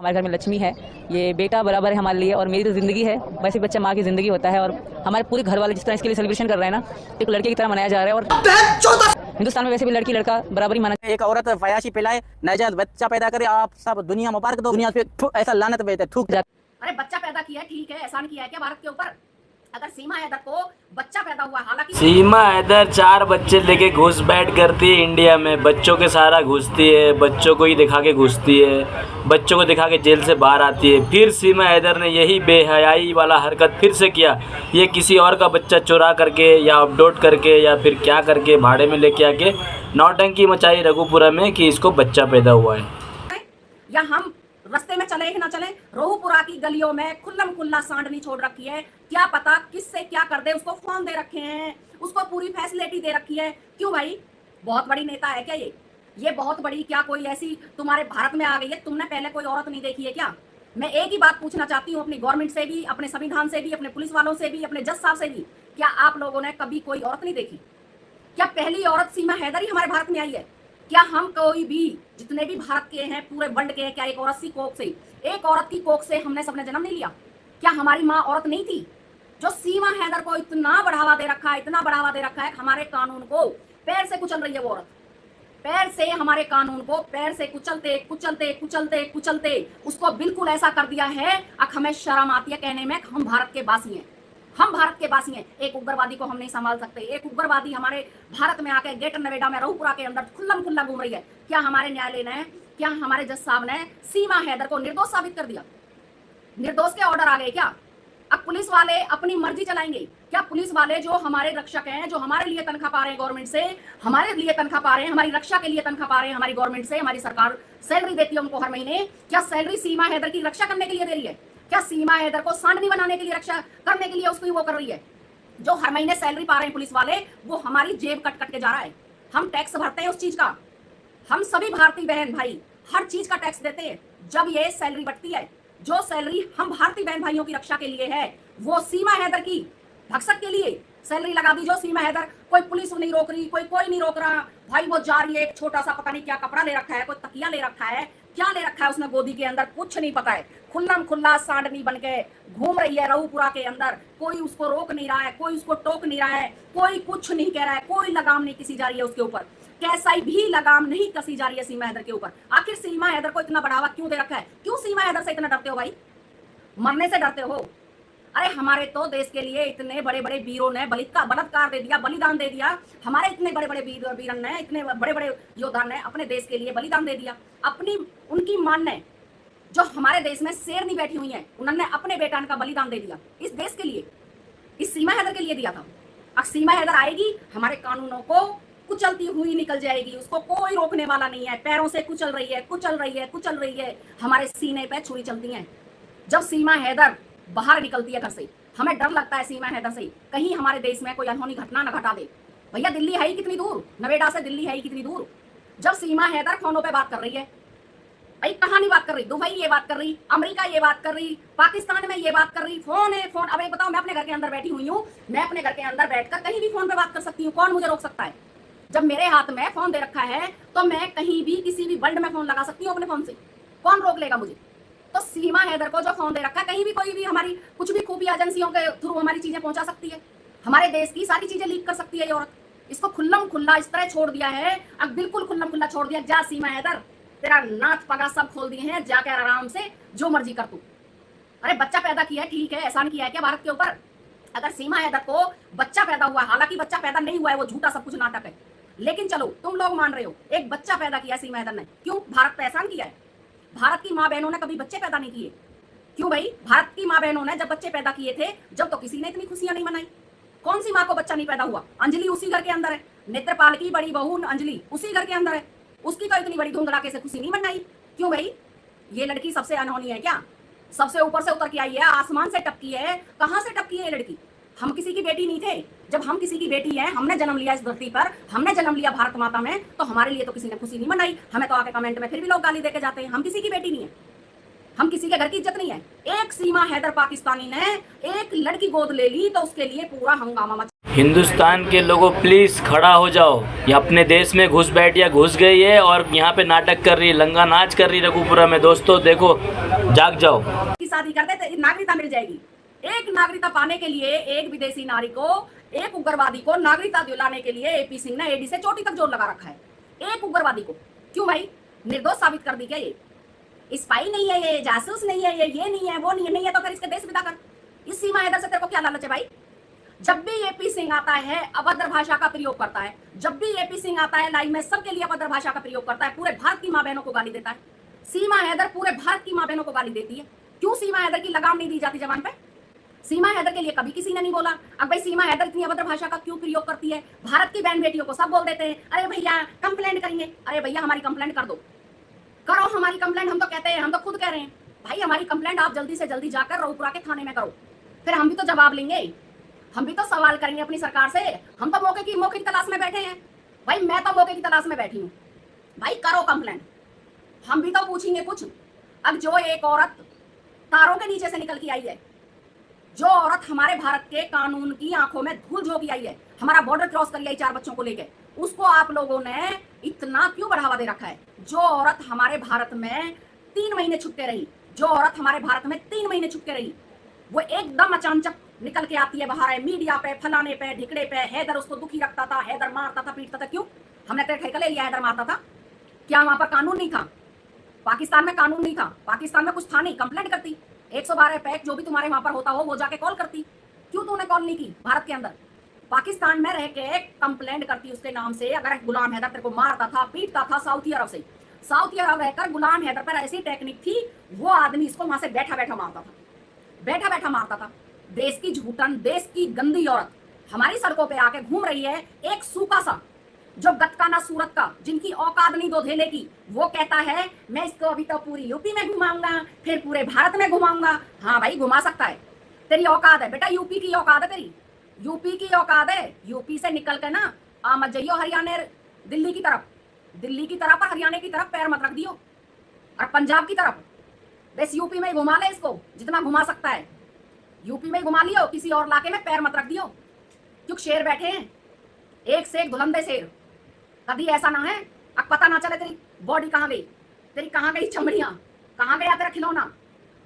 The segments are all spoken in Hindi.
हमारे घर में लक्ष्मी है, ये बेटा बराबर है हमारे लिए और मेरी तो ज़िंदगी है। वैसे बच्चा माँ की ज़िंदगी होता है और हमारे पूरे घर वाले जिस तरह इसके लिए सेलिब्रेशन कर रहे हैं ना, एक लड़के की तरह मनाया जा रहा है। और हिंदुस्तान में वैसे भी लड़की लड़का बराबर ही माना। एक औरत फयाशी फैलाए, नाजायज बच्चा पैदा करे, आप सब दुनिया मुबारक दो, दुनिया पे ऐसा लानत भेजते थूक। अरे बच्चा पैदा किया ठीक है, एहसान किया है क्या भारत के ऊपर? अगर सीमा हैदर को बच्चा पैदा हुआ, हालांकि सीमा हैदर 4 बच्चे लेके घुसपैठ करती है इंडिया में, बच्चों के सारा घुसती है, बच्चों को ही दिखा के घुसती है, बच्चों को दिखा के जेल से बाहर आती है। फिर सीमा हैदर ने यही बेहयाई वाला हरकत फिर से किया। ये किसी और का बच्चा चुरा करके या अपलोड करके या फिर क्या करके भाड़े में लेके आके नौटंकी मचाई रघुपुरा में कि इसको बच्चा पैदा हुआ है। या हम रास्ते में चले कि ना चले, रोहपुरा की गलियों में खुल्लम खुल्ला सांडनी छोड़ रखी है। क्या पता किससे क्या कर दे, उसको फोन दे रखे हैं, उसको पूरी फैसिलिटी दे रखी है। क्यों भाई, बहुत बड़ी नेता है क्या ये बहुत बड़ी क्या कोई ऐसी तुम्हारे भारत में आ गई है? तुमने पहले कोई औरत नहीं देखी है क्या? मैं एक ही बात पूछना चाहती हूँ अपनी गवर्नमेंट से भी, अपने संविधान से भी, अपने पुलिस वालों से भी, अपने जज साहब से भी, क्या आप लोगों ने कभी कोई औरत नहीं देखी? क्या पहली औरत सीमा हैदर ही हमारे भारत में आई है? क्या हम कोई भी जितने भी भारत के हैं, पूरे वर्ल्ड के हैं, क्या एक औरत की कोख से, एक औरत की कोख से हमने सबने जन्म नहीं लिया? क्या हमारी माँ औरत नहीं थी? जो सीमा हैदर को इतना बढ़ावा दे रखा है, इतना बढ़ावा दे रखा है, हमारे कानून को पैर से कुचल रही है वो औरत। पैर से हमारे कानून को पैर से कुचलते कुचलते कुचलते कुचलते उसको बिल्कुल ऐसा कर दिया है। अब हमें शर्म आती है कहने में हम भारत के वासी हैं, हम भारत के वासी हैं। एक उग्रवादी को हम नहीं संभाल सकते। एक उग्रवादी हमारे भारत में आके ग्रेटर नोएडा में रहुपुरा के अंदर खुल्लम खुल्ला घूम रही है। क्या हमारे न्यायालय ने, क्या हमारे जज साहब ने सीमा हैदर को निर्दोष साबित कर दिया? निर्दोष के ऑर्डर आ गए क्या? अब पुलिस वाले अपनी मर्जी चलाएंगे क्या? पुलिस वाले जो हमारे रक्षक हैं, जो हमारे लिए तनख्वाह पा रहे हैं गवर्नमेंट से, हमारे लिए तनख्वाह पा रहे हैं, हमारी रक्षा के लिए तनख्वाह पा रहे हैं हमारी गवर्नमेंट से, हमारी सरकार सैलरी देती है उनको हर महीने, क्या सैलरी सीमा हैदर की रक्षा करने के लिए दे रही है? क्या सीमा हैदर को सांडनी बनाने के लिए, रक्षा करने के लिए उसको वो कर रही है? जो हर महीने सैलरी पा रहे हैं पुलिस वाले, वो हमारी जेब कट कट के जा रहा है। हम टैक्स भरते हैं उस चीज का। हम सभी भारतीय बहन भाई हर चीज का टैक्स देते हैं। जब ये सैलरी बढ़ती है, जो सैलरी हम भारतीय बहन भाइयों की रक्षा के लिए है, वो सीमा हैदर की भक्सक के लिए सैलरी लगा दी। जो सीमा हैदर, कोई पुलिस नहीं रोक रही, कोई नहीं रोक रहा भाई, वो जा रही है। एक छोटा सा पता नहीं क्या कपड़ा ले रखा है, कोई तकिया ले रखा है, क्या ले रखा है उसने गोदी के अंदर, कुछ नहीं पता है। खुल्लम खुल्ला सांडनी बन के घूम रही है रहुपुरा के अंदर। कोई उसको रोक नहीं रहा है, कोई उसको टोक नहीं रहा है, कोई कुछ नहीं कह रहा है, कोई लगाम नहीं कसी जा रही है उसके ऊपर। कैसा भी लगाम नहीं कसी जा रही है सीमा हैदर के ऊपर। आखिर सीमा हैदर को इतना बढ़ावा क्यों दे रखा है? क्यों सीमा हैदर से इतना डरते हो भाई? मरने से डरते हो? अरे हमारे तो देश के लिए इतने बड़े बड़े वीरों ने बलात्कार दे दिया, बलिदान दे दिया। हमारे इतने बड़े बड़े वीरन ने, इतने बड़े बड़े योद्धा ने अपने देश के लिए बलिदान दे दिया। अपनी उनकी मान ने, जो हमारे देश में शेरनी बैठी हुई है, उन्होंने अपने बेटान का बलिदान दे दिया इस देश के लिए, इस सीमा हैदर के लिए दिया था। अब सीमा हैदर आएगी, हमारे कानूनों को कुचलती हुई निकल जाएगी। उसको कोई रोकने वाला नहीं है। पैरों से कुचल रही है, कुचल रही है, कुचल रही है। हमारे सीने पे छुरी चलती है। जब सीमा हैदर बाहर निकलती है घर से, हमें डर लगता है सीमा हैदर से कहीं हमारे देश में कोई अनहोनी घटना न घटा दे। भैया दिल्ली है ही कितनी दूर, नोएडा से दिल्ली है ही कितनी दूर। जब सीमा हैदर फोनों पे बात कर रही है, भाई कहाँ नहीं बात कर रही, दुबई ये बात कर रही, अमेरिका ये बात कर रही, पाकिस्तान में ये बात कर रही, फोन है फोन। अब एक बताओ, मैं अपने घर के अंदर बैठी हुई हूँ, मैं अपने घर के अंदर बैठकर कहीं भी फोन पे बात कर सकती हूँ, कौन मुझे रोक सकता है? जब मेरे हाथ में फोन दे रखा है तो मैं कहीं भी किसी भी वर्ल्ड में फोन लगा सकती हूँ अपने फोन से, कौन रोक लेगा मुझे? तो सीमा हैदर को जो फोन दे रखा है, कहीं भी कोई भी हमारी कुछ भी खुफिया एजेंसियों के थ्रू हमारी चीजें पहुंचा सकती है, हमारे देश की सारी चीजें लीक कर सकती है ये औरत। इसको खुल्लम खुल्ला इस तरह छोड़ दिया है, अब बिल्कुल खुल्लम खुल्ला छोड़ दिया। जा सीमा हैदर, तेरा नाथ पगा सब खोल दिए हैं, जाकर आराम से जो मर्जी कर तू। अरे बच्चा पैदा किया है ठीक है, एहसान किया है क्या भारत के ऊपर? अगर सीमा हैदर को बच्चा पैदा हुआ, हालांकि बच्चा पैदा नहीं हुआ है, वो झूठा सब कुछ नाटक है, लेकिन चलो तुम लोग मान रहे हो एक बच्चा पैदा किया सीमा हैदर ने, क्यों? भारत पे एहसान किया है। भारत की माँ बहनों ने कभी बच्चे पैदा नहीं किए, क्यों भाई? भारत की माँ बहनों ने जब बच्चे पैदा किए थे, जब तो किसी ने इतनी खुशियां नहीं मनाई। कौन सी माँ को बच्चा नहीं पैदा हुआ? अंजलि उसी घर के अंदर है, नेत्रपाल की बड़ी बहू अंजलि उसी घर के अंदर है, उसकी तो इतनी बड़ी धूमधड़ाके से खुशी नहीं मनाई, क्यों भाई? ये लड़की सबसे अनहोनी है क्या? सबसे ऊपर से उतर के आई है, आसमान से टपकी है। कहाँ से टपकी है ये लड़की? हम किसी की बेटी नहीं थे। जब हम किसी की बेटी है, हमने जन्म लिया इस धरती पर, हमने जन्म लिया भारत माता में, तो हमारे लिए तो किसी ने खुशी नहीं मनाई। हमें तो आके कमेंट में फिर भी लोग गाली देके जाते हैं। हम किसी की बेटी नहीं है, हम किसी के घर की इज्जत नहीं है। एक सीमा हैदर पाकिस्तानी ने एक लड़की गोद ले ली तो उसके लिए पूरा हंगामा मचा। हिंदुस्तान के लोगों प्लीज़ खड़ा हो जाओ। ये अपने देश में घुसपैठिया घुस गई है और यहाँ पे नाटक कर रही है, लंगा नाच कर रही है रघुपुरा में। दोस्तों देखो, जाग जाओ। की शादी करते तो नागरिकता मिल जाएगी। एक नागरिकता पाने के लिए एक विदेशी नारी को, एक उग्रवादी को नागरिकता दिलाने के लिए एपी सिंह ने एडी से चोटी तक जोर लगा रखा है। एक उग्रवादी को क्यों भाई? निर्दोष साबित कर दी क्या? ये स्पाई नहीं है, ये जासूस नहीं है, ये नहीं है, वो नहीं है तो फिर इसके देश विदा कर। इस सीमा हैदर से तेरे को क्या लालच है भाई? जब भी एपी सिंह आता है अभद्र भाषा का प्रयोग करता है। जब भी एपी सिंह आता है लाइव में सबके लिए अभद्र भाषा का प्रयोग करता है। पूरे भारत की माँ बहनों को गाली देता है। सीमा हैदर पूरे भारत की माँ बहनों को गाली देती है। क्यों सीमा हैदर की लगाम नहीं दी जाती जवान पे? सीमा हैदर के लिए कभी किसी ने नहीं बोला। अब भाई सीमा हैदर इतनी अभद्र भाषा का क्यों प्रयोग करती है? भारत की बहन बेटियों को सब बोल देते हैं, अरे भैया कंप्लेंट करेंगे। अरे भैया हमारी कंप्लेंट कर दो, करो हमारी कंप्लेंट। हम तो कहते हैं, हम तो खुद कह रहे हैं भाई हमारी कंप्लेंट आप जल्दी से जल्दी जाकर रघुपुरा के थाने में करो। फिर हम भी तो जवाब लेंगे, हम भी तो सवाल करेंगे अपनी सरकार से। हम तो मौके की तलाश में बैठे हैं भाई। मैं तो मौके की तलाश में बैठी हूँ भाई। करो कंप्लेंट, हम भी तो पूछेंगे कुछ। अब जो एक औरत तारों के नीचे से निकल के आई है, जो औरत हमारे भारत के कानून की आंखों में धूल झोंक आई है, हमारा बॉर्डर क्रॉस कर आई 4 बच्चों को लेकर, उसको आप लोगों ने इतना क्यों बढ़ावा दे रखा है? जो औरत हमारे भारत में 3 महीने छुपके रही, जो औरत हमारे भारत में 3 महीने छुपके रही, वो एकदम अचानक निकल के आती है बाहर है मीडिया पे, फलाने पे, ढिकड़े पे। हैदर उसको दुखी रखता था, हैदर मारता था, पीटता था। क्यों? हमने तेरे ठेका ले लिया हैदर मारता था? क्या वहां पर कानून नहीं था? पाकिस्तान में कानून नहीं था? पाकिस्तान में कुछ था नहीं? कंप्लेंट करती 112 पैक जो भी तुम्हारे वहां पर होता हो वो जाके कॉल करती। क्यों तूने कॉल नहीं की? भारत के अंदर पाकिस्तान में रह के कंप्लेंट करती उसके नाम से। अगर गुलाम हैदर तेरे को मारता था, पीटता था सऊदी अरब से, सऊदी अरब रहकर गुलाम हैदर पर ऐसी टेक्निक थी, वो आदमी इसको वहां से बैठा बैठा मारता था, बैठा बैठा मारता था। देश की झूठन, देश की गंदी औरत हमारी सड़कों पे आके घूम रही है। एक सूखा सा जो गतका ना सूरत का, जिनकी औकात नहीं 2 धेले की, वो कहता है मैं इसको अभी तो पूरी यूपी में घुमाऊंगा, फिर पूरे भारत में घुमाऊंगा। हाँ भाई घुमा सकता है, तेरी औकात है बेटा, यूपी की औकात है तेरी, यूपी की औकात है। यूपी से निकल के ना मत जाइयो हरियाणा दिल्ली की तरफ, दिल्ली की तरफ और हरियाणा की तरफ पैर मत रख दियो, और पंजाब की तरफ। बस यूपी में ही घुमा ले इसको जितना घुमा सकता है। यूपी में घुमा लियो, किसी और इलाके में पैर मत रख दियो। क्योंकि शेर बैठे हैं, एक से एक धुलंधे शेर। कभी ऐसा ना है अब पता ना चले तेरी बॉडी कहाँ गई, तेरी कहाँ गई चमड़ियां, कहाँ गया तेरा खिलौना,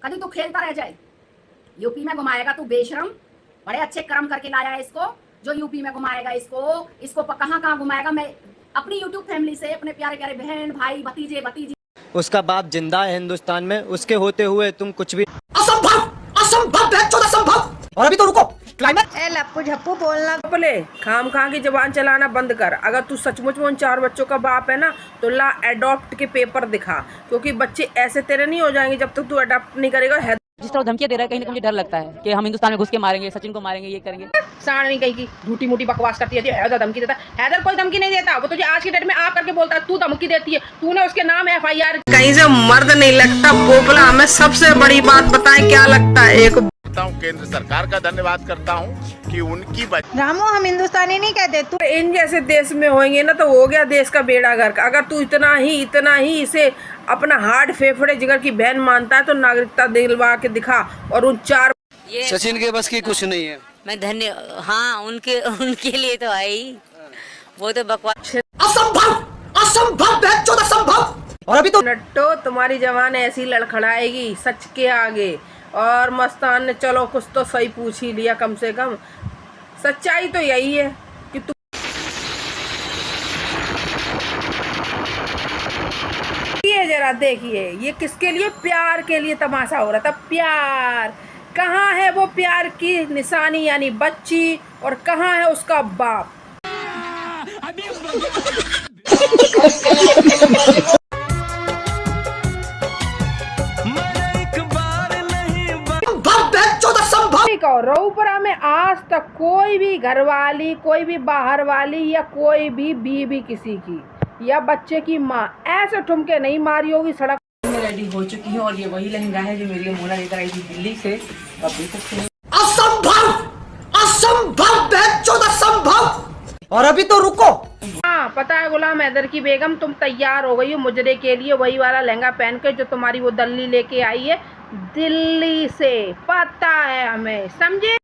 कभी तू खेलता रह जाए। यूपी में घुमाएगा तू बेशरम, बड़े अच्छे कर्म करके लाया है इसको, जो यूपी में घुमाएगा इसको कहाँ कहाँ घुमाएगा। मैं अपनी यूट्यूब फैमिली से, अपने प्यारे प्यारे बहन भाई भतीजे भतीजी, उसका बाप जिंदा है हिंदुस्तान में, उसके होते हुए तुम कुछ भी असंभव, असंभव, असंभव। और अभी तो रुको, क्लाइमैक्स। ए लप्पू झप्पू बोलना पले खाम खा की जबान चलाना बंद कर। अगर तू सचमुच में उन 4 बच्चों का बाप है ना तो ला एडॉप्ट के पेपर दिखा, क्योंकि बच्चे ऐसे तेरे नहीं हो जाएंगे जब तक तू अडॉप्ट नहीं करेगा। जिस तरह धमकियां दे रहा है, कहीं ना कहीं मुझे डर लगता है कि हम हिंदुस्तान में घुस के मारेंगे, सचिन को मारेंगे, ये करेंगे। साड़ नहीं कहीं की झूठी मूठी बकवास करती है, हैदर धमकी देता है। हैदर कोई धमकी नहीं देता, वो तुझे आज की डेट में आप करके बोलता है, तू धमकी देती है। तूने उसके नाम FIR, कहीं से मर्द नहीं लगता पोपला। हमें सबसे बड़ी बात बताएं क्या लगता है। एक केंद्र सरकार का धन्यवाद करता हूं कि उनकी रामू हम हिंदुस्तानी नहीं कहते, तू इन जैसे देश में होंगे ना तो हो गया देश का बेड़ा गर्क। अगर तू इतना ही इसे अपना हार्ट फेफड़े जिगर की बहन मानता है तो नागरिकता दिलवा के दिखा। और उन 4 सचिन के बस की कुछ नहीं है। मैं धन्य, हाँ उनके लिए तो है ही, वो तो बकवास। असंभव, असंभव, असंभव। और अभी तो नट्टो तुम्हारी जवान ऐसी लड़खड़ाएगी सच के आगे। और मस्तान ने चलो कुछ तो सही पूछ ही लिया, कम से कम सच्चाई तो यही है कि तू ये जरा देखिए, ये किसके लिए? प्यार के लिए तमाशा हो रहा था। प्यार कहाँ है? वो प्यार की निशानी यानी बच्ची, और कहाँ है उसका बाप? रघुपुरा में आज तक कोई भी घरवाली, कोई भी बाहर वाली या कोई भी बीवी किसी की या बच्चे की माँ ऐसे ठुमके नहीं मारी होगी सड़क मैं रेडी हो चुकी हूँ और ये वही लहंगा है जो मेरे लिए मोना लेकर आई थी दिल्ली से। अब देख सकते हैं। असंभव, असंभव, असंभव। और अभी तो रुको। हाँ पता है गुलाम हैदर की बेगम, तुम तैयार हो गई हो मुजरे के लिए, वही वाला लहंगा पहन के जो तुम्हारी वो दल्ली लेके आई है। दिल्ली से, पता है हमें, समझे।